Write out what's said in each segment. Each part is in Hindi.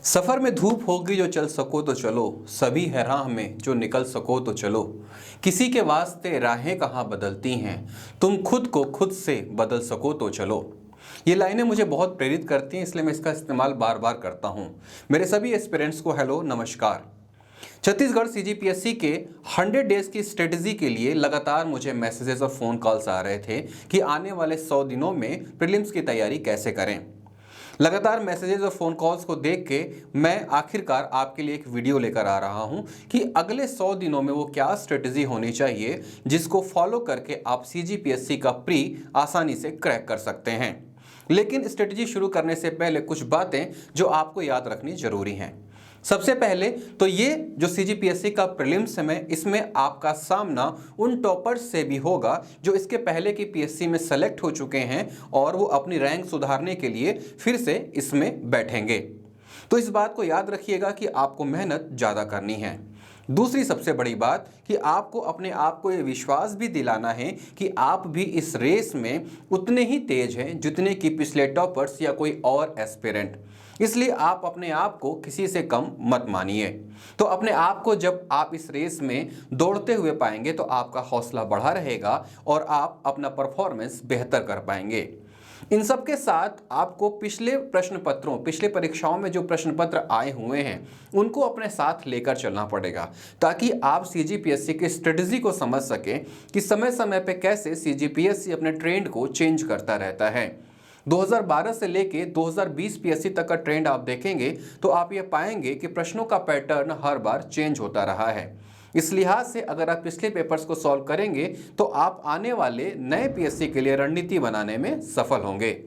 सफर में धूप होगी जो चल सको तो चलो, सभी है राह में जो निकल सको तो चलो। किसी के वास्ते राहें कहाँ बदलती हैं, तुम खुद को खुद से बदल सको तो चलो। ये लाइनें मुझे बहुत प्रेरित करती हैं, इसलिए मैं इसका इस्तेमाल बार बार करता हूँ। मेरे सभी एस्पिरेंट्स को हेलो नमस्कार। छत्तीसगढ़ सीजीपीएससी के 100 डेज की स्ट्रेटजी के लिए लगातार मुझे मैसेजेस और फ़ोन कॉल्स आ रहे थे कि आने वाले 100 दिनों में प्रीलिम्स की तैयारी कैसे करें। लगातार मैसेजेस और फ़ोन कॉल्स को देख के मैं आखिरकार आपके लिए एक वीडियो लेकर आ रहा हूं कि अगले 100 दिनों में वो क्या स्ट्रेटजी होनी चाहिए जिसको फॉलो करके आप सीजीपीएससी का प्री आसानी से क्रैक कर सकते हैं। लेकिन स्ट्रेटजी शुरू करने से पहले कुछ बातें जो आपको याद रखनी जरूरी हैं। सबसे पहले तो ये जो सीजीपीएससी का प्रीलिम्स है इसमें आपका सामना उन टॉपर्स से भी होगा जो इसके पहले की पीएससी में सेलेक्ट हो चुके हैं और वो अपनी रैंक सुधारने के लिए फिर से इसमें बैठेंगे। तो इस बात को याद रखिएगा कि आपको मेहनत ज़्यादा करनी है। दूसरी सबसे बड़ी बात कि आपको अपने आप को ये विश्वास भी दिलाना है कि आप भी इस रेस में उतने ही तेज हैं जितने कि पिछले टॉपर्स या कोई और एस्पिरेंट। इसलिए आप अपने आप को किसी से कम मत मानिए। तो अपने आप को जब आप इस रेस में दौड़ते हुए पाएंगे तो आपका हौसला बढ़ा रहेगा और आप अपना परफॉर्मेंस बेहतर कर पाएंगे। इन सब के साथ आपको पिछले पिछले परीक्षाओं में जो प्रश्न पत्र आए हुए हैं उनको अपने साथ लेकर चलना पड़ेगा ताकि आप सीजीपीएससी की स्ट्रेटजी को समझ सकें कि समय समय पे कैसे सीजीपीएससी अपने ट्रेंड को चेंज करता रहता है। 2012 से लेके 2020 पीएससी तक का ट्रेंड आप देखेंगे तो आप ये पाएंगे कि प्रश्नों का पैटर्न हर बार चेंज होता रहा है। इस लिहाज से अगर आप पिछले पेपर्स को सॉल्व करेंगे तो आप आने वाले नए पीएससी के लिए रणनीति बनाने में सफल होंगे।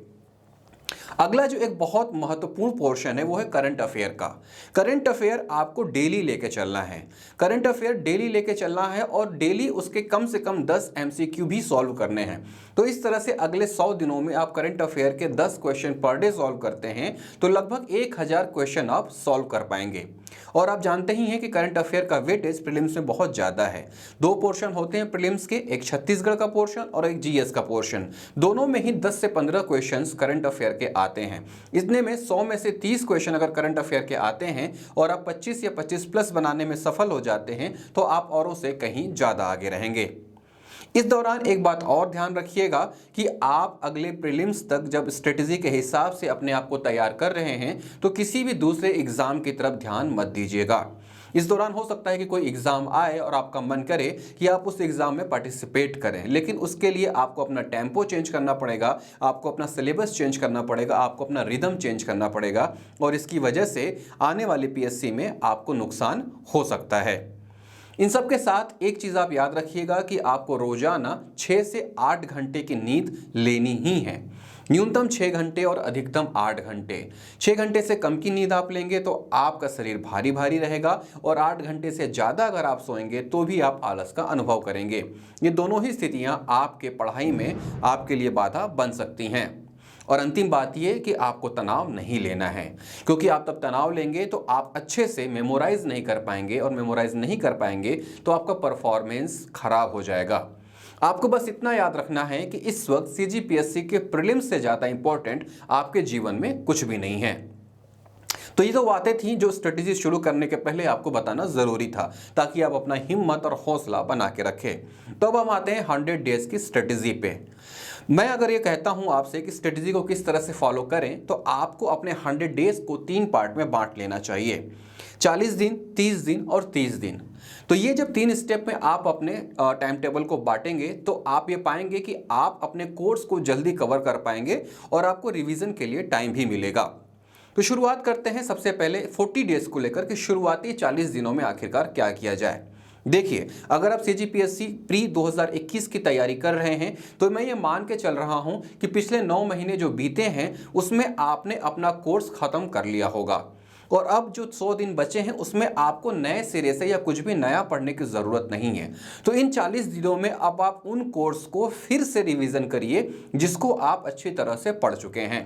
अगला जो एक बहुत महत्वपूर्ण पोर्शन है वो है करंट अफेयर का। करंट अफेयर आपको डेली लेके चलना है। करंट अफेयर डेली लेके चलना है और डेली उसके कम से कम 10 एमसीक्यू भी सॉल्व करने हैं। तो इस तरह से अगले 100 दिनों में आप करंट अफेयर के 10 क्वेश्चन पर डे सॉल्व करते हैं तो लगभग 1000 क्वेश्चन आप सॉल्व कर पाएंगे। और आप जानते ही हैं कि करंट अफेयर का वेटेज प्रीलिम्स में बहुत ज़्यादा है। 2 पोर्शन होते हैं प्रीलिम्स के, एक छत्तीसगढ़ का पोर्शन और एक जीएस का पोर्शन। दोनों में ही 10 से 15 क्वेश्चंस करंट अफेयर के आते हैं। इतने में 100 में से 30 क्वेश्चन अगर करंट अफेयर के आते हैं और आप 25 या 25 प्लस बनाने में सफल हो जाते हैं तो आप औरों से कहीं ज़्यादा आगे रहेंगे। इस दौरान एक बात और ध्यान रखिएगा कि आप अगले प्रीलिम्स तक जब स्ट्रेटजी के हिसाब से अपने आप को तैयार कर रहे हैं तो किसी भी दूसरे एग्जाम की तरफ ध्यान मत दीजिएगा। इस दौरान हो सकता है कि कोई एग्जाम आए और आपका मन करे कि आप उस एग्जाम में पार्टिसिपेट करें, लेकिन उसके लिए आपको अपना टेम्पो चेंज करना पड़ेगा, आपको अपना सिलेबस चेंज करना पड़ेगा, आपको अपना रिदम चेंज करना पड़ेगा और इसकी वजह से आने वाली पीएससी में आपको नुकसान हो सकता है। इन सब के साथ एक चीज़ आप याद रखिएगा कि आपको रोजाना 6 से 8 घंटे की नींद लेनी ही है। न्यूनतम 6 घंटे और अधिकतम 8 घंटे। 6 घंटे से कम की नींद आप लेंगे तो आपका शरीर भारी भारी रहेगा और 8 घंटे से ज़्यादा अगर आप सोएंगे तो भी आप आलस का अनुभव करेंगे। ये दोनों ही स्थितियां आपके पढ़ाई में आपके लिए बाधा बन सकती हैं। और अंतिम बात यह कि आपको तनाव नहीं लेना है, क्योंकि आप तब तनाव लेंगे तो आप अच्छे से मेमोराइज नहीं कर पाएंगे और मेमोराइज नहीं कर पाएंगे तो आपका परफॉर्मेंस खराब हो जाएगा। आपको बस इतना याद रखना है कि इस वक्त सीजीपीएससी के प्रीलिम्स से ज़्यादा इंपॉर्टेंट आपके जीवन में कुछ भी नहीं है। तो ये तो बातें थी जो स्ट्रेटजी शुरू करने के पहले आपको बताना ज़रूरी था ताकि आप अपना हिम्मत और हौसला बना के रखें। तो अब हम आते हैं 100 डेज की स्ट्रेटजी पे। मैं अगर ये कहता हूं आपसे कि स्ट्रेटजी को किस तरह से फॉलो करें तो आपको अपने 100 डेज को 3 पार्ट में बांट लेना चाहिए, 40 दिन, 30 दिन और 30 दिन। तो ये जब 3 स्टेप में आप अपने टाइम टेबल को बांटेंगे तो आप ये पाएंगे कि आप अपने कोर्स को जल्दी कवर कर पाएंगे और आपको रिवीजन के लिए टाइम भी मिलेगा। तो शुरुआत करते हैं सबसे पहले 40 डेज को लेकर कि शुरुआती 40 दिनों में आखिरकार क्या किया जाए। देखिए, अगर आप सीजीपीएससी प्री 2021 की तैयारी कर रहे हैं तो मैं ये मान के चल रहा हूं कि पिछले 9 महीने जो बीते हैं उसमें आपने अपना कोर्स खत्म कर लिया होगा और अब जो 100 दिन बचे हैं उसमें आपको नए सिरे से या कुछ भी नया पढ़ने की ज़रूरत नहीं है। तो इन 40 दिनों में अब आप उन कोर्स को फिर से रिवीजन करिए जिसको आप अच्छी तरह से पढ़ चुके हैं।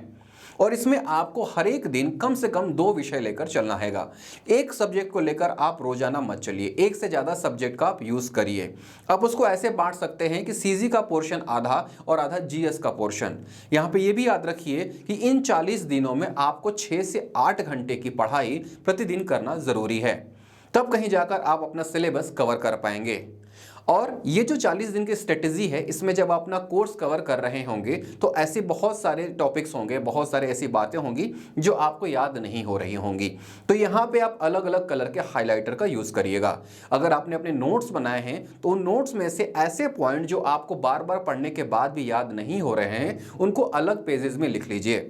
और इसमें आपको हर एक दिन कम से कम 2 विषय लेकर चलना हैगा। एक सब्जेक्ट को लेकर आप रोजाना मत चलिए, एक से ज़्यादा सब्जेक्ट का आप यूज़ करिए। आप उसको ऐसे बांट सकते हैं कि सीजी का पोर्शन आधा और आधा जीएस का पोर्शन। यहाँ पे ये भी याद रखिए कि इन 40 दिनों में आपको 6 से 8 घंटे की पढ़ाई प्रतिदिन करना ज़रूरी है, तब कहीं जाकर आप अपना सिलेबस कवर कर पाएंगे। और ये जो 40 दिन की स्ट्रेटेजी है, इसमें जब आप अपना कोर्स कवर कर रहे होंगे तो ऐसे बहुत सारे टॉपिक्स होंगे, बहुत सारे ऐसी बातें होंगी जो आपको याद नहीं हो रही होंगी। तो यहाँ पे आप अलग अलग कलर के हाइलाइटर का यूज़ करिएगा। अगर आपने अपने नोट्स बनाए हैं तो उन नोट्स में से ऐसे पॉइंट जो आपको बार बार पढ़ने के बाद भी याद नहीं हो रहे हैं, उनको अलग पेजेस में लिख लीजिए।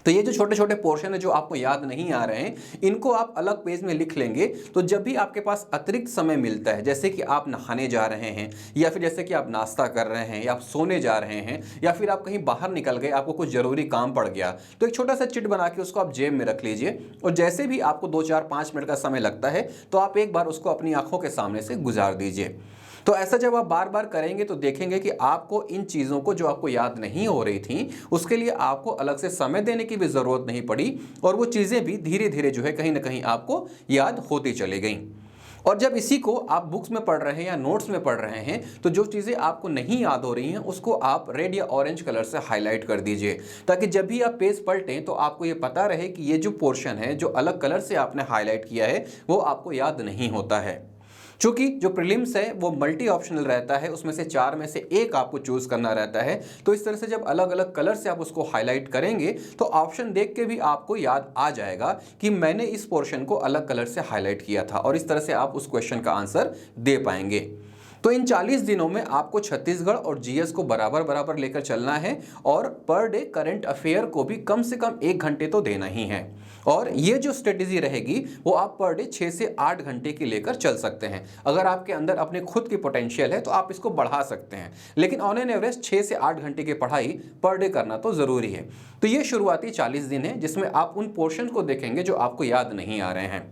तो ये जो छोटे छोटे पोर्शन है जो आपको याद नहीं आ रहे हैं, इनको आप अलग पेज में लिख लेंगे। तो जब भी आपके पास अतिरिक्त समय मिलता है, जैसे कि आप नहाने जा रहे हैं, या फिर जैसे कि आप नाश्ता कर रहे हैं, या आप सोने जा रहे हैं, या फिर आप कहीं बाहर निकल गए, आपको कुछ ज़रूरी काम पड़ गया, तो एक छोटा सा चिट बना के उसको आप जेब में रख लीजिए। और जैसे भी आपको 2, 4, 5 मिनट का समय लगता है तो आप एक बार उसको अपनी आंखों के सामने से गुजार दीजिए। तो ऐसा जब आप बार बार करेंगे तो देखेंगे कि आपको इन चीज़ों को जो आपको याद नहीं हो रही थी, उसके लिए आपको अलग से समय देने की भी ज़रूरत नहीं पड़ी, और वो चीज़ें भी धीरे धीरे जो है कहीं ना कहीं आपको याद होती चली गई। और जब इसी को आप बुक्स में पढ़ रहे हैं या नोट्स में पढ़ रहे हैं, तो जो चीज़ें आपको नहीं याद हो रही हैं उसको आप रेड या ऑरेंज कलर से हाईलाइट कर दीजिए, ताकि जब भी आप पेज पलटें तो आपको ये पता रहे कि ये जो पोर्शन है जो अलग कलर से आपने हाईलाइट किया है वो आपको याद नहीं होता है। चूंकि जो प्रीलिम्स है वो मल्टी ऑप्शनल रहता है, उसमें से 4 में से एक आपको चूज करना रहता है। तो इस तरह से जब अलग अलग कलर से आप उसको हाईलाइट करेंगे तो ऑप्शन देख के भी आपको याद आ जाएगा कि मैंने इस पोर्शन को अलग कलर से हाईलाइट किया था, और इस तरह से आप उस क्वेश्चन का आंसर दे पाएंगे। तो इन 40 दिनों में आपको छत्तीसगढ़ और जीएस को बराबर बराबर लेकर चलना है, और पर डे करंट अफेयर को भी कम से कम 1 घंटे तो देना ही है। और ये जो स्ट्रेटेजी रहेगी वो आप पर डे 6 से 8 घंटे की लेकर चल सकते हैं। अगर आपके अंदर अपने खुद की पोटेंशियल है तो आप इसको बढ़ा सकते हैं, लेकिन ऑन एन एवरेज 6 से 8 घंटे की पढ़ाई पर डे करना तो ज़रूरी है। तो ये शुरुआती 40 दिन है जिसमें आप उन पोर्शन को देखेंगे जो आपको याद नहीं आ रहे हैं।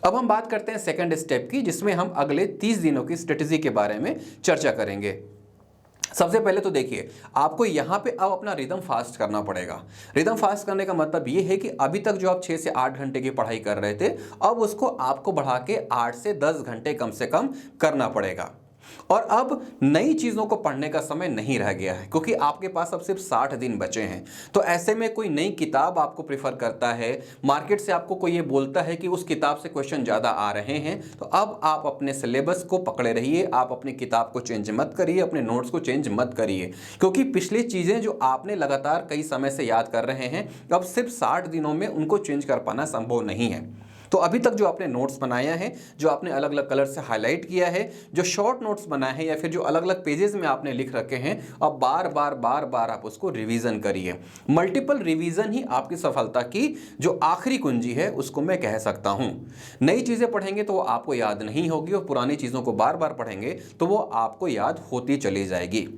अब हम बात करते हैं सेकंड स्टेप की, जिसमें हम अगले 30 दिनों की स्ट्रेटेजी के बारे में चर्चा करेंगे। सबसे पहले तो देखिए, आपको यहाँ पे अब अपना रिदम फास्ट करना पड़ेगा। रिदम फास्ट करने का मतलब ये है कि अभी तक जो आप 6 से 8 घंटे की पढ़ाई कर रहे थे, अब उसको आपको बढ़ा के 8 से 10 घंटे कम से कम करना पड़ेगा। और अब नई चीज़ों को पढ़ने का समय नहीं रह गया है, क्योंकि आपके पास अब सिर्फ 60 दिन बचे हैं। तो ऐसे में कोई नई किताब आपको प्रेफर करता है, मार्केट से आपको कोई ये बोलता है कि उस किताब से क्वेश्चन ज़्यादा आ रहे हैं, तो अब आप अपने सिलेबस को पकड़े रहिए। आप अपनी किताब को चेंज मत करिए, अपने नोट्स को चेंज मत करिए, क्योंकि पिछली चीज़ें जो आपने लगातार कई समय से याद कर रहे हैं, अब सिर्फ 60 दिनों में उनको चेंज कर पाना संभव नहीं है। तो अभी तक जो आपने नोट्स बनाया है, जो आपने अलग अलग कलर से हाईलाइट किया है, जो शॉर्ट नोट्स बनाए हैं, या फिर जो अलग अलग पेजेस में आपने लिख रखे हैं, अब बार बार आप उसको रिवीजन करिए। मल्टीपल रिवीजन ही आपकी सफलता की जो आखिरी कुंजी है उसको मैं कह सकता हूं। नई चीज़ें पढ़ेंगे तो वो आपको याद नहीं होगी, और पुरानी चीज़ों को बार बार पढ़ेंगे तो वो आपको याद होती चली जाएगी।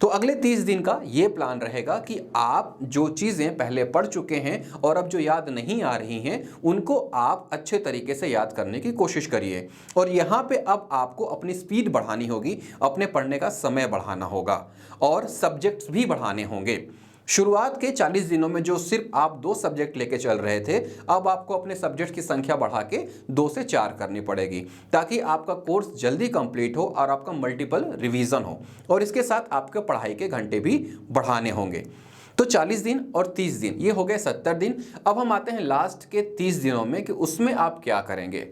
तो अगले 30 दिन का ये प्लान रहेगा कि आप जो चीज़ें पहले पढ़ चुके हैं और अब जो याद नहीं आ रही हैं, उनको आप अच्छे तरीके से याद करने की कोशिश करिए। और यहाँ पे अब आपको अपनी स्पीड बढ़ानी होगी, अपने पढ़ने का समय बढ़ाना होगा, और सब्जेक्ट्स भी बढ़ाने होंगे। शुरुआत के 40 दिनों में जो सिर्फ आप 2 सब्जेक्ट लेके चल रहे थे, अब आपको अपने सब्जेक्ट की संख्या बढ़ा के 2 से 4 करनी पड़ेगी, ताकि आपका कोर्स जल्दी कंप्लीट हो और आपका मल्टीपल रिवीजन हो, और इसके साथ आपके पढ़ाई के घंटे भी बढ़ाने होंगे। तो 40 दिन और 30 दिन ये हो गए 70 दिन। अब हम आते हैं लास्ट के 30 दिनों में कि उसमें आप क्या करेंगे।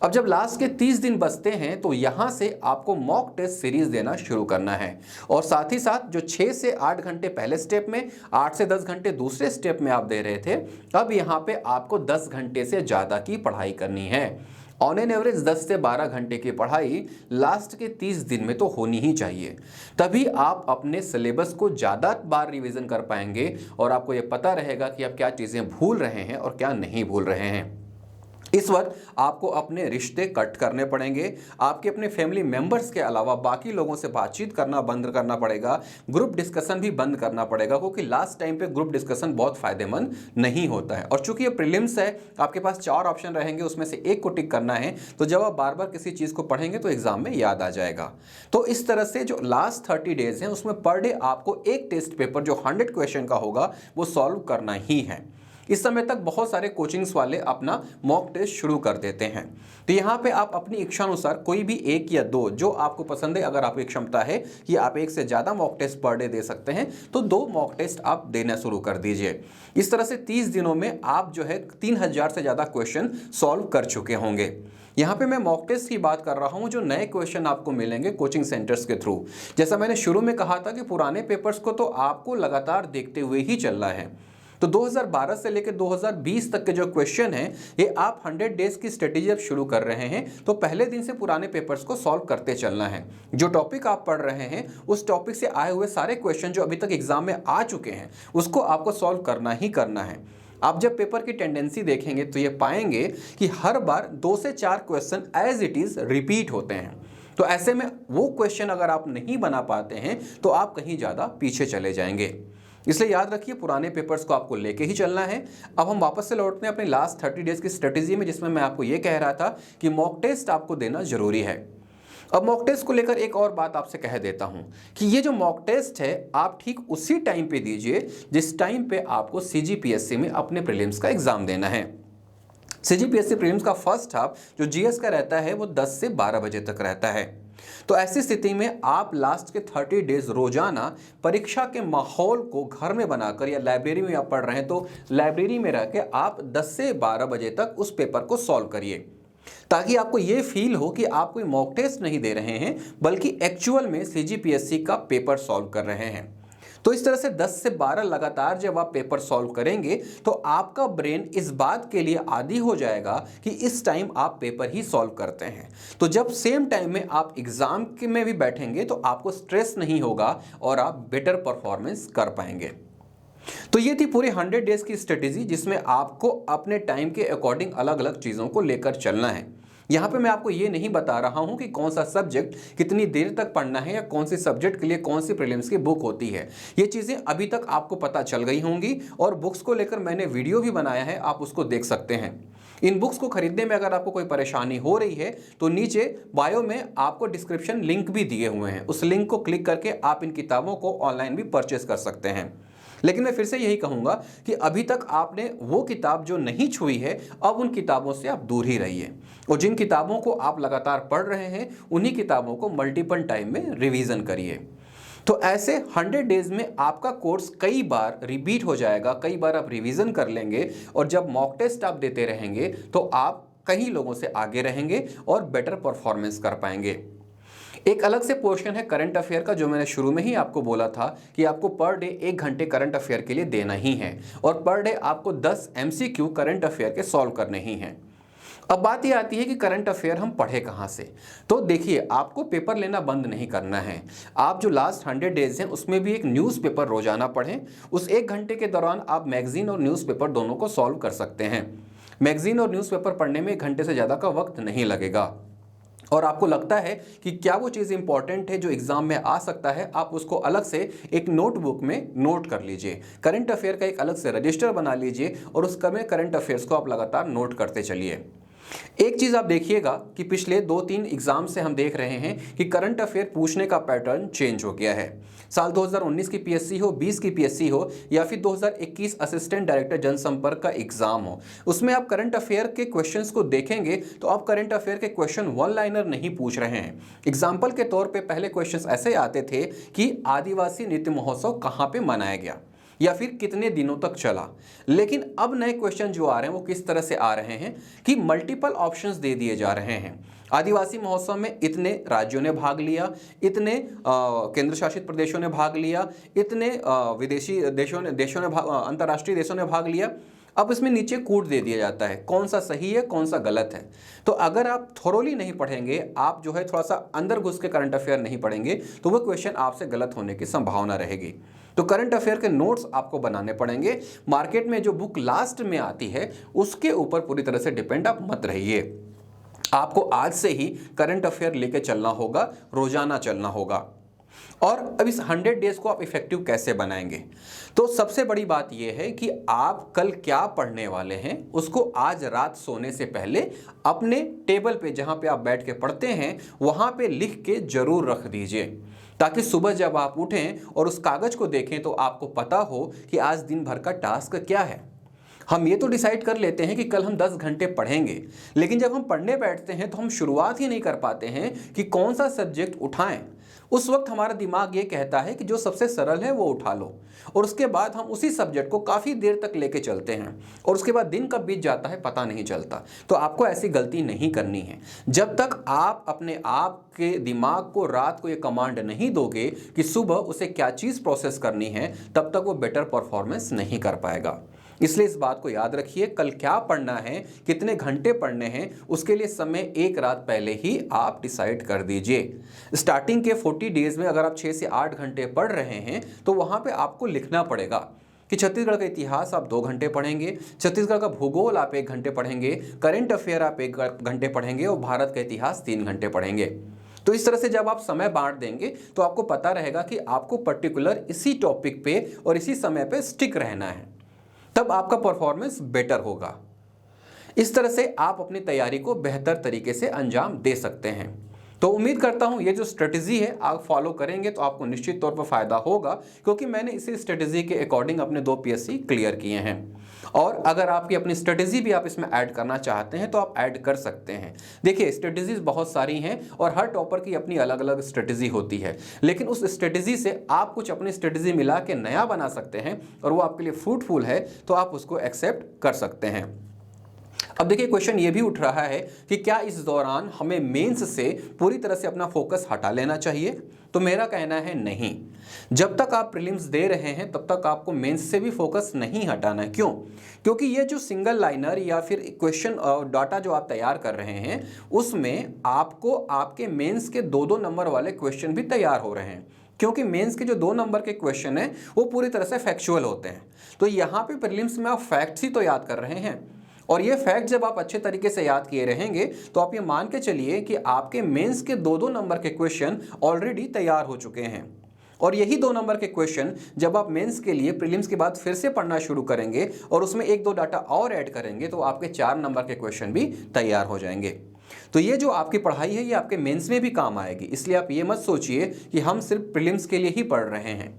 अब जब लास्ट के 30 दिन बचते हैं तो यहाँ से आपको मॉक टेस्ट सीरीज देना शुरू करना है, और साथ ही साथ जो 6 से 8 घंटे पहले स्टेप में, 8 से 10 घंटे दूसरे स्टेप में आप दे रहे थे, अब यहाँ पे आपको 10 घंटे से ज़्यादा की पढ़ाई करनी है। ऑन एन एवरेज 10 से 12 घंटे की पढ़ाई लास्ट के 30 दिन में तो होनी ही चाहिए, तभी आप अपने सिलेबस को ज़्यादा बार रिवीजन कर पाएंगे, और आपको ये पता रहेगा कि आप क्या चीज़ें भूल रहे हैं और क्या नहीं भूल रहे हैं। इस वक्त आपको अपने रिश्ते कट करने पड़ेंगे, आपके अपने फैमिली मेंबर्स के अलावा बाकी लोगों से बातचीत करना बंद करना पड़ेगा, ग्रुप डिस्कशन भी बंद करना पड़ेगा, क्योंकि लास्ट टाइम पे ग्रुप डिस्कशन बहुत फायदेमंद नहीं होता है। और चूंकि ये प्रीलिम्स है, आपके पास 4 ऑप्शन रहेंगे, उसमें से एक को टिक करना है, तो जब आप बार बार किसी चीज को पढ़ेंगे तो एग्जाम में याद आ जाएगा। तो इस तरह से जो लास्ट 30 डेज हैं उसमें पर डे आपको एक टेस्ट पेपर जो 100 क्वेश्चन का होगा वो सॉल्व करना ही है। इस समय तक बहुत सारे कोचिंग्स वाले अपना मॉक टेस्ट शुरू कर देते हैं, तो यहाँ पे आप अपनी इच्छा अनुसार कोई भी 1 या 2 जो आपको पसंद है, अगर आपकी क्षमता है कि आप 1 से ज़्यादा मॉक टेस्ट पर डे दे सकते हैं तो 2 मॉक टेस्ट आप देना शुरू कर दीजिए। इस तरह से 30 दिनों में आप जो है 3000 से ज़्यादा क्वेश्चन सॉल्व कर चुके होंगे। यहाँ पे मैं मॉक टेस्ट की बात कर रहा हूँ जो नए क्वेश्चन आपको मिलेंगे कोचिंग सेंटर्स के थ्रू। जैसा मैंने शुरू में कहा था कि पुराने पेपर्स को तो आपको लगातार देखते हुए ही चलना है, तो 2012 से लेकर 2020 तक के जो क्वेश्चन हैं ये आप 100 डेज की स्ट्रेटेजी अब शुरू कर रहे हैं तो पहले दिन से पुराने पेपर्स को सॉल्व करते चलना है। जो टॉपिक आप पढ़ रहे हैं उस टॉपिक से आए हुए सारे क्वेश्चन जो अभी तक एग्जाम में आ चुके हैं उसको आपको सॉल्व करना ही करना है। आप जब पेपर की टेंडेंसी देखेंगे तो ये पाएंगे कि हर बार 2 से 4 question as it is repeat होते हैं, तो ऐसे में वो क्वेश्चन अगर आप नहीं बना पाते हैं तो आप कहीं ज़्यादा पीछे चले जाएंगे। इसलिए याद रखिए पुराने पेपर्स को आपको लेके ही चलना है। अब हम वापस से लौटते हैं अपने लास्ट 30 डेज की स्ट्रेटेजी में, जिसमें मैं आपको ये कह रहा था कि मॉक टेस्ट आपको देना जरूरी है। अब मॉक टेस्ट को लेकर एक और बात आपसे कह देता हूं कि ये जो मॉक टेस्ट है आप ठीक उसी टाइम पे दीजिए जिस टाइम पे आपको सीजीपीएससी में अपने प्रीलिम्स का एग्जाम देना है। सीजीपीएससी प्रीलिम्स का फर्स्ट हाफ जो जीएस का रहता है वो 10 से 12 बजे तक रहता है। तो ऐसी स्थिति में आप लास्ट के 30 डेज रोजाना परीक्षा के माहौल को घर में बनाकर, या लाइब्रेरी में आप पढ़ रहे हैं तो लाइब्रेरी में रह के आप 10 से 12 बजे तक उस पेपर को सॉल्व करिए, ताकि आपको ये फील हो कि आप कोई मॉक टेस्ट नहीं दे रहे हैं बल्कि एक्चुअल में सीजीपीएससी का पेपर सॉल्व कर रहे हैं। तो इस तरह से 10 से 12 लगातार जब आप पेपर सॉल्व करेंगे तो आपका ब्रेन इस बात के लिए आदी हो जाएगा कि इस टाइम आप पेपर ही सॉल्व करते हैं। तो जब सेम टाइम में आप एग्जाम में भी बैठेंगे तो आपको स्ट्रेस नहीं होगा और आप बेटर परफॉर्मेंस कर पाएंगे। तो ये थी पूरी 100 डेज की स्ट्रेटेजी जिसमें आपको अपने टाइम के अकॉर्डिंग अलग अलग चीज़ों को लेकर चलना है। यहाँ पे मैं आपको ये नहीं बता रहा हूँ कि कौन सा सब्जेक्ट कितनी देर तक पढ़ना है या कौन सी सब्जेक्ट के लिए कौन सी प्रीलिम्स की बुक होती है। ये चीज़ें अभी तक आपको पता चल गई होंगी और बुक्स को लेकर मैंने वीडियो भी बनाया है, आप उसको देख सकते हैं। इन बुक्स को खरीदने में अगर आपको कोई परेशानी हो रही है तो नीचे बायो में आपको डिस्क्रिप्शन लिंक भी दिए हुए हैं, उस लिंक को क्लिक करके आप इन किताबों को ऑनलाइन भी परचेस कर सकते हैं। लेकिन मैं फिर से यही कहूँगा कि अभी तक आपने वो किताब जो नहीं छुई है अब उन किताबों से आप दूर ही रहिए, और जिन किताबों को आप लगातार पढ़ रहे हैं उन्हीं किताबों को मल्टीपल टाइम में रिवीजन करिए। तो ऐसे 100 डेज में आपका कोर्स कई बार रिपीट हो जाएगा, कई बार आप रिवीजन कर लेंगे, और जब मॉक टेस्ट आप देते रहेंगे तो आप कई लोगों से आगे रहेंगे और बेटर परफॉर्मेंस कर पाएंगे। एक अलग से पोर्शन है करंट अफेयर का, जो मैंने शुरू में ही आपको बोला था कि आपको पर डे 1 घंटे करंट अफेयर के लिए देना ही है, और पर डे आपको 10 MCQ करंट अफेयर के सॉल्व करने ही हैं। अब बात ये आती है कि करंट अफेयर हम पढ़े कहाँ से। तो देखिए, आपको पेपर लेना बंद नहीं करना है। आप जो लास्ट 100 डेज हैं उसमें भी एक न्यूज़पेपर रोजाना पढ़ें। उस 1 घंटे के दौरान आप मैगजीन और न्यूज़पेपर दोनों को सॉल्व कर सकते हैं। मैगजीन और न्यूज़पेपर पढ़ने में 1 घंटे से ज़्यादा का वक्त नहीं लगेगा, और आपको लगता है कि क्या वो चीज़ इंपॉर्टेंट है जो एग्जाम में आ सकता है, आप उसको अलग से एक नोटबुक में नोट कर लीजिए। करंट अफेयर का एक अलग से रजिस्टर बना लीजिए और उस में करंट अफेयर्स को आप लगातार नोट करते चलिए। एक चीज़ आप देखिएगा कि पिछले 2-3 एग्जाम से हम देख रहे हैं कि करंट अफेयर पूछने का पैटर्न चेंज हो गया है। साल 2019 की पीएससी हो, 20 की पीएससी हो, या फिर 2021 असिस्टेंट डायरेक्टर जनसंपर्क का एग्जाम हो, उसमें आप करंट अफेयर के क्वेश्चंस को देखेंगे तो आप करंट अफेयर के क्वेश्चन 1 लाइनर नहीं पूछ रहे हैं। एग्जाम्पल के तौर पे पहले क्वेश्चंस ऐसे आते थे कि आदिवासी नृत्य महोत्सव कहाँ पे मनाया गया या फिर कितने दिनों तक चला, लेकिन अब नए क्वेश्चन जो आ रहे हैं वो किस तरह से आ रहे हैं कि मल्टीपल ऑप्शंस दे दिए जा रहे हैं। आदिवासी महोत्सव में इतने राज्यों ने भाग लिया, इतने केंद्र शासित प्रदेशों ने भाग लिया, इतने विदेशी देशों ने अंतर्राष्ट्रीय देशों ने भाग लिया। अब इसमें नीचे कूट दे दिया जाता है कौन सा सही है कौन सा गलत है। तो अगर आप थोरोली नहीं पढ़ेंगे, आप जो है थोड़ा सा अंदर घुस के करंट अफेयर नहीं पढ़ेंगे, तो वो क्वेश्चन आपसे गलत होने की संभावना रहेगी। तो करंट अफेयर के नोट्स आपको बनाने पड़ेंगे। मार्केट में जो बुक लास्ट में आती है उसके ऊपर पूरी तरह से डिपेंड आप मत रहिए। आपको आज से ही करंट अफेयर लेके चलना होगा, रोजाना चलना होगा। और अब इस 100 डेज को आप इफेक्टिव कैसे बनाएंगे? तो सबसे बड़ी बात यह है कि आप कल क्या पढ़ने वाले हैं उसको आज रात सोने से पहले अपने टेबल पे जहां पे आप बैठ के पढ़ते हैं वहां पे लिख के जरूर रख दीजिए, ताकि सुबह जब आप उठें और उस कागज को देखें तो आपको पता हो कि आज दिन भर का टास्क क्या है। हम ये तो डिसाइड कर लेते हैं कि कल हम 10 घंटे पढ़ेंगे, लेकिन जब हम पढ़ने बैठते हैं तो हम शुरुआत ही नहीं कर पाते हैं कि कौन सा सब्जेक्ट उठाएं। उस वक्त हमारा दिमाग ये कहता है कि जो सबसे सरल है वो उठा लो, और उसके बाद हम उसी सब्जेक्ट को काफ़ी देर तक लेके चलते हैं और उसके बाद दिन कब बीत जाता है पता नहीं चलता। तो आपको ऐसी गलती नहीं करनी है। जब तक आप अपने आप के दिमाग को रात को ये कमांड नहीं दोगे कि सुबह उसे क्या चीज़ प्रोसेस करनी है, तब तक वो बेटर परफॉर्मेंस नहीं कर पाएगा। इसलिए इस बात को याद रखिए, कल क्या पढ़ना है, कितने घंटे पढ़ने हैं, उसके लिए समय एक रात पहले ही आप डिसाइड कर दीजिए। स्टार्टिंग के 40 डेज में अगर आप 6 से 8 घंटे पढ़ रहे हैं तो वहाँ पे आपको लिखना पड़ेगा कि छत्तीसगढ़ का इतिहास आप 2 घंटे पढ़ेंगे, छत्तीसगढ़ का भूगोल आप 1 घंटे पढ़ेंगे, करंट अफेयर आप 1 घंटे पढ़ेंगे और भारत का इतिहास 3 घंटे पढ़ेंगे। तो इस तरह से जब आप समय बांट देंगे तो आपको पता रहेगा कि आपको पर्टिकुलर इसी टॉपिक पे और इसी समय पे स्टिक रहना है, तब आपका परफॉर्मेंस बेटर होगा। इस तरह से आप अपनी तैयारी को बेहतर तरीके से अंजाम दे सकते हैं। तो उम्मीद करता हूं ये जो स्ट्रेटजी है आप फॉलो करेंगे तो आपको निश्चित तौर पर फायदा होगा, क्योंकि मैंने इसी स्ट्रेटजी के अकॉर्डिंग अपने 2 पीएससी क्लियर किए हैं। और अगर आपकी अपनी स्ट्रेटजी भी आप इसमें ऐड करना चाहते हैं तो आप ऐड कर सकते हैं। देखिए, स्ट्रेटजीज बहुत सारी हैं और हर टॉपर की अपनी अलग अलग स्ट्रेटजी होती है, लेकिन उस स्ट्रेटजी से आप कुछ अपनी स्ट्रेटजी मिला के नया बना सकते हैं और वो आपके लिए फ्रूटफुल है तो आप उसको एक्सेप्ट कर सकते हैं। अब देखिए, क्वेश्चन ये भी उठ रहा है कि क्या इस दौरान हमें मेंस से पूरी तरह से अपना फोकस हटा लेना चाहिए? तो मेरा कहना है नहीं। जब तक आप प्रीलिम्स दे रहे हैं तब तक आपको मेंस से भी फोकस नहीं हटाना है। क्यों? क्योंकि ये जो सिंगल लाइनर या फिर क्वेश्चन डाटा जो आप तैयार कर रहे हैं उसमें आपको आपके मेंस के 2-2 नंबर वाले क्वेश्चन भी तैयार हो रहे हैं, क्योंकि मेंस के जो 2 नंबर के क्वेश्चन हैं वो पूरी तरह से फैक्चुअल होते हैं। तो यहाँ पे प्रीलिम्स में आप फैक्ट्स ही तो याद कर रहे हैं, और ये फैक्ट जब आप अच्छे तरीके से याद किए रहेंगे तो आप ये मान के चलिए कि आपके मेंस के 2-2 नंबर के क्वेश्चन ऑलरेडी तैयार हो चुके हैं। और यही 2 नंबर के क्वेश्चन जब आप मेंस के लिए प्रीलिम्स के बाद फिर से पढ़ना शुरू करेंगे और उसमें 1-2 डाटा और ऐड करेंगे तो आपके 4 नंबर के क्वेश्चन भी तैयार हो जाएंगे। तो ये जो आपकी पढ़ाई है ये आपके मेंस में भी काम आएगी। इसलिए आप ये मत सोचिए कि हम सिर्फ प्रीलिम्स के लिए ही पढ़ रहे हैं।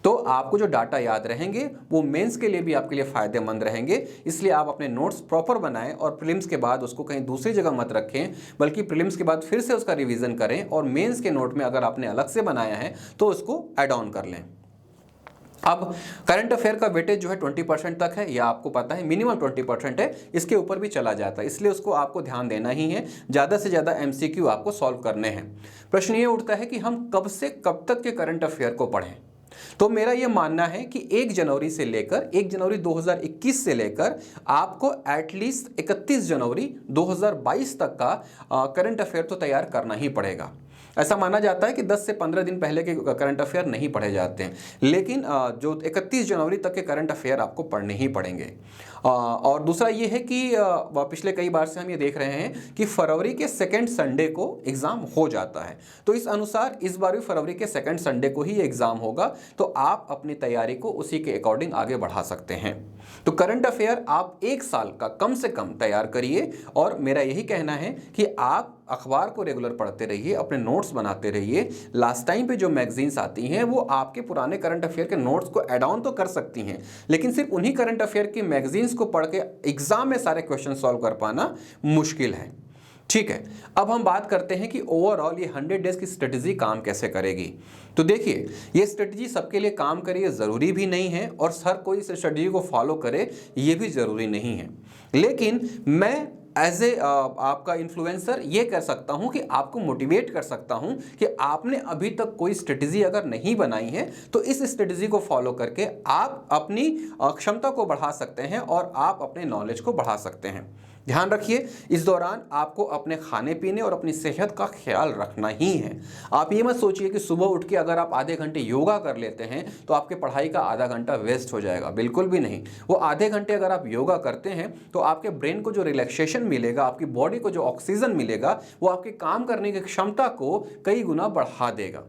तो आपको जो डाटा याद रहेंगे वो मेंस के लिए भी आपके लिए फ़ायदेमंद रहेंगे। इसलिए आप अपने नोट्स प्रॉपर बनाएं और प्रीलिम्स के बाद उसको कहीं दूसरी जगह मत रखें, बल्कि प्रीलिम्स के बाद फिर से उसका रिवीजन करें और मेंस के नोट में अगर आपने अलग से बनाया है तो उसको ऐड ऑन कर लें। अब करंट अफेयर का वेटेज जो है 20% तक है, या आपको पता है मिनिमम 20% है, इसके ऊपर भी चला जाता है, इसलिए उसको आपको ध्यान देना ही है। ज़्यादा से ज़्यादा MCQ आपको सॉल्व करने हैं। प्रश्न ये उठता है कि हम कब से कब तक के करंट अफेयर को पढ़ें? तो मेरा यह मानना है कि 1 जनवरी से लेकर 1 जनवरी 2021 से लेकर आपको एटलीस्ट 31 जनवरी 2022 तक का करंट अफेयर तो तैयार करना ही पड़ेगा। ऐसा माना जाता है कि 10 से 15 दिन पहले के करंट अफेयर नहीं पढ़े जाते हैं, लेकिन जो 31 जनवरी तक के करंट अफेयर आपको पढ़ने ही पड़ेंगे। और दूसरा ये है कि पिछले कई बार से हम ये देख रहे हैं कि फरवरी के 2nd संडे को एग्ज़ाम हो जाता है, तो इस अनुसार इस बार भी फरवरी के 2nd संडे को ही एग्ज़ाम होगा। तो आप अपनी तैयारी को उसी के अकॉर्डिंग आगे बढ़ा सकते हैं। तो करंट अफेयर आप 1 साल का कम से कम तैयार करिए, और मेरा यही कहना है कि आप अखबार को रेगुलर पढ़ते रहिए, अपने नोट्स बनाते रहिए। लास्ट टाइम पे जो मैगजीन्स आती हैं वो आपके पुराने करंट अफेयर के नोट्स को ऐड ऑन तो कर सकती हैं, लेकिन सिर्फ उन्हीं करंट अफेयर की मैगजीन्स को पढ़ के एग्जाम में सारे क्वेश्चन सॉल्व कर पाना मुश्किल है। ठीक है, अब हम बात करते हैं कि ओवरऑल ये 100 डेज की स्ट्रेटजी काम कैसे करेगी। तो देखिए, ये स्ट्रेटजी सबके लिए काम करे ये ज़रूरी भी नहीं है, और हर कोई इस स्ट्रेटजी को फॉलो करे ये भी ज़रूरी नहीं है। लेकिन मैं एज ए आपका इन्फ्लुएंसर ये कर सकता हूँ कि आपको मोटिवेट कर सकता हूँ कि आपने अभी तक कोई स्ट्रेटजी अगर नहीं बनाई है तो इस स्ट्रेटजी को फॉलो करके आप अपनी क्षमता को बढ़ा सकते हैं और आप अपने नॉलेज को बढ़ा सकते हैं। ध्यान रखिए, इस दौरान आपको अपने खाने पीने और अपनी सेहत का ख्याल रखना ही है। आप ये मत सोचिए कि सुबह उठ के अगर आप आधे घंटे योगा कर लेते हैं तो आपके पढ़ाई का आधा घंटा वेस्ट हो जाएगा, बिल्कुल भी नहीं। वो आधे घंटे अगर आप योगा करते हैं तो आपके ब्रेन को जो रिलैक्सेशन मिलेगा, आपकी बॉडी को जो ऑक्सीजन मिलेगा, वो आपके काम करने की क्षमता को कई गुना बढ़ा देगा।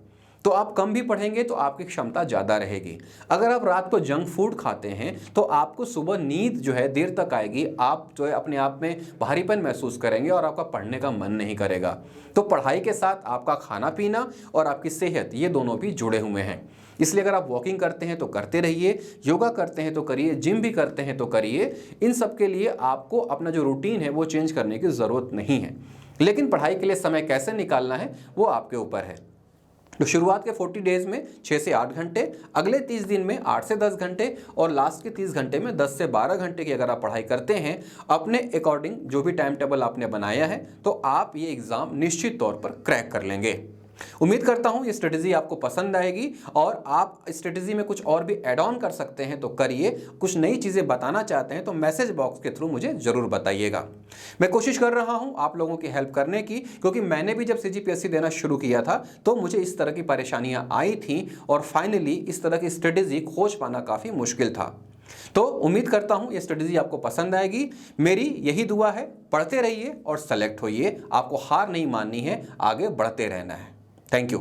तो आप कम भी पढ़ेंगे तो आपकी क्षमता ज़्यादा रहेगी। अगर आप रात को जंक फूड खाते हैं तो आपको सुबह नींद जो है देर तक आएगी, आप जो है अपने आप में भारीपन महसूस करेंगे और आपका पढ़ने का मन नहीं करेगा। तो पढ़ाई के साथ आपका खाना पीना और आपकी सेहत, ये दोनों भी जुड़े हुए हैं। इसलिए अगर आप वॉकिंग करते हैं तो करते रहिए, योगा करते हैं तो करिए, जिम भी करते हैं तो करिए। इन सब के लिए आपको अपना जो रूटीन है वो चेंज करने की ज़रूरत नहीं है। लेकिन पढ़ाई के लिए समय कैसे निकालना है वो आपके ऊपर है। तो शुरुआत के 40 डेज़ में 6 से 8 घंटे, अगले 30 दिन में 8 से 10 घंटे और लास्ट के 30 घंटे में 10 से 12 घंटे की अगर आप पढ़ाई करते हैं अपने अकॉर्डिंग, जो भी टाइम टेबल आपने बनाया है, तो आप ये एग्ज़ाम निश्चित तौर पर क्रैक कर लेंगे। उम्मीद करता हूँ ये स्ट्रेटजी आपको पसंद आएगी और आप स्ट्रेटजी में कुछ और भी ऐड ऑन कर सकते हैं तो करिए। कुछ नई चीज़ें बताना चाहते हैं तो मैसेज बॉक्स के थ्रू मुझे ज़रूर बताइएगा। मैं कोशिश कर रहा हूँ आप लोगों की हेल्प करने की, क्योंकि मैंने भी जब CGPSC देना शुरू किया था तो मुझे इस तरह की परेशानियाँ आई थी और फाइनली इस तरह की स्ट्रेटजी खोज पाना काफ़ी मुश्किल था। तो उम्मीद करता हूं ये स्ट्रेटजी आपको पसंद आएगी। मेरी यही दुआ है, पढ़ते रहिए और सेलेक्ट होइए। आपको हार नहीं माननी है, आगे बढ़ते रहना है। Thank you.